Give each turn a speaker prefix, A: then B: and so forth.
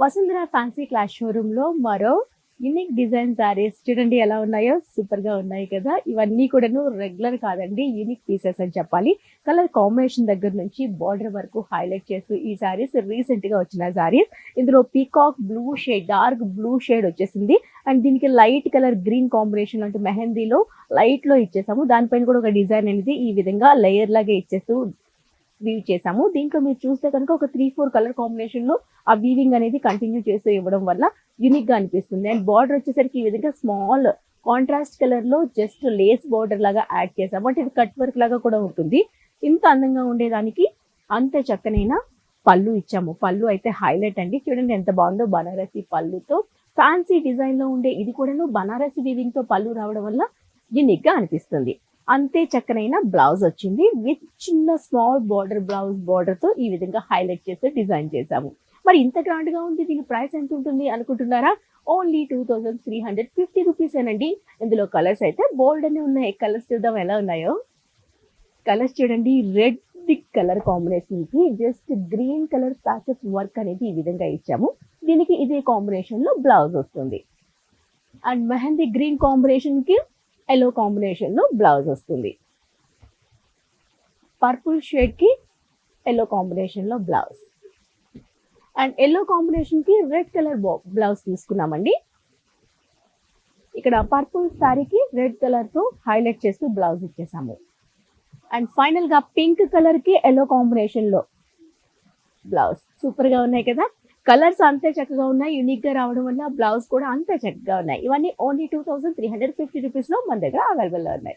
A: Vasundhara fancy class showroom లో మరో unique design saris చూడండి ఎలా ఉన్నాయో, సూపర్ గా ఉన్నాయి కదా. ఇవన్నీ కూడాను రెగ్యులర్ కాదండి, యూనిక్ పీసెస్ అని చెప్పాలి. కలర్ కాంబినేషన్ దగ్గర నుంచి బార్డర్ వరకు హైలైట్ చేస్తూ ఈ సారీస్ రీసెంట్ గా వచ్చిన సారీస్. ఇందులో peacock blue shade, dark blue shade వచ్చేసింది. అండ్ దీనికి లైట్ కలర్ గ్రీన్ కాంబినేషన్ అంటే మెహందీలో లైట్ లో ఇచ్చేసాము. దానిపైన కూడా ఒక డిజైన్ అనేది ఈ విధంగా లేయర్ లాగా ఇచ్చేస్తూ వీవ్ చేసాము. దీంట్లో మీరు చూస్తే కనుక ఒక 3-4 కలర్ కాంబినేషన్ లో ఆ వీవింగ్ అనేది కంటిన్యూ చేస్తూ ఇవ్వడం వల్ల యూనిక్ గా అనిపిస్తుంది. అండ్ బార్డర్ వచ్చేసరికి ఈ విధంగా స్మాల్ కాంట్రాస్ట్ కలర్ లో జస్ట్ లేస్ బార్డర్ లాగా యాడ్ చేసాము. అంటే ఇది కట్ వర్క్ లాగా కూడా ఉంటుంది. ఇంత అందంగా ఉండేదానికి అంత చక్కనైన పళ్ళు ఇచ్చాము. పళ్ళు అయితే హైలైట్ అండి, చూడండి ఎంత బాగుందో. బనారసి పళ్ళుతో ఫ్యాన్సీ డిజైన్ లో ఉండే ఇది కూడాను బనారసి వీవింగ్ తో పళ్ళు రావడం వల్ల యూనిక్ గా అనిపిస్తుంది. అంతే చక్కనైన బ్లౌజ్ వచ్చింది విత్ చిన్న స్మాల్ బార్డర్, బ్లౌజ్ బార్డర్ తో ఈ విధంగా హైలైట్ చేసి డిజైన్ చేసాము. మరి ఇంత గ్రాండ్ గా ఉంది, దీని ప్రైస్ ఎంత ఉంటుంది అనుకుంటున్నారా? ఓన్లీ 2350 రూపీస్ ఏనండి. ఇందులో కలర్స్ అయితే బోల్డ్ అని ఉన్నాయి. కలర్స్ చూద్దాం ఎలా ఉన్నాయో. కలర్స్ చూడండి, రెడ్ కలర్ కాంబినేషన్ కి just green colour patches work అనేది ఈ విధంగా ఇచ్చాము. దీనికి ఇదే కాంబినేషన్ లో బ్లౌజ్ వస్తుంది. అండ్ మెహందీ గ్రీన్ కాంబినేషన్ కి ఎల్లో కాంబినేషన్ లో బ్లౌజ్ వస్తుంది. పర్పుల్ షేడ్ కి ఎల్లో కాంబినేషన్ లో బ్లౌజ్, అండ్ ఎల్లో కాంబినేషన్ కి రెడ్ కలర్ బ్లౌజ్ తీసుకున్నామండి. ఇక్కడ పర్పుల్ శారీకి రెడ్ కలర్ తో హైలైట్ చేస్తూ బ్లౌజ్ ఇచ్చేసాము. అండ్ ఫైనల్ గా పింక్ కలర్ కి ఎల్లో కాంబినేషన్ లో బ్లౌజ్. సూపర్ గా ఉన్నాయి కదా. కలర్స్ అంతే చక్కగా ఉన్నాయి, యూనిక్ గా రావడం వల్ల బ్లౌజ్ కూడా అంతే చక్కగా ఉన్నాయి. ఇవన్నీ ఓన్లీ 2350 రూపీస్ లో మన దగ్గర అవైలబుల్ లో ఉన్నాయి.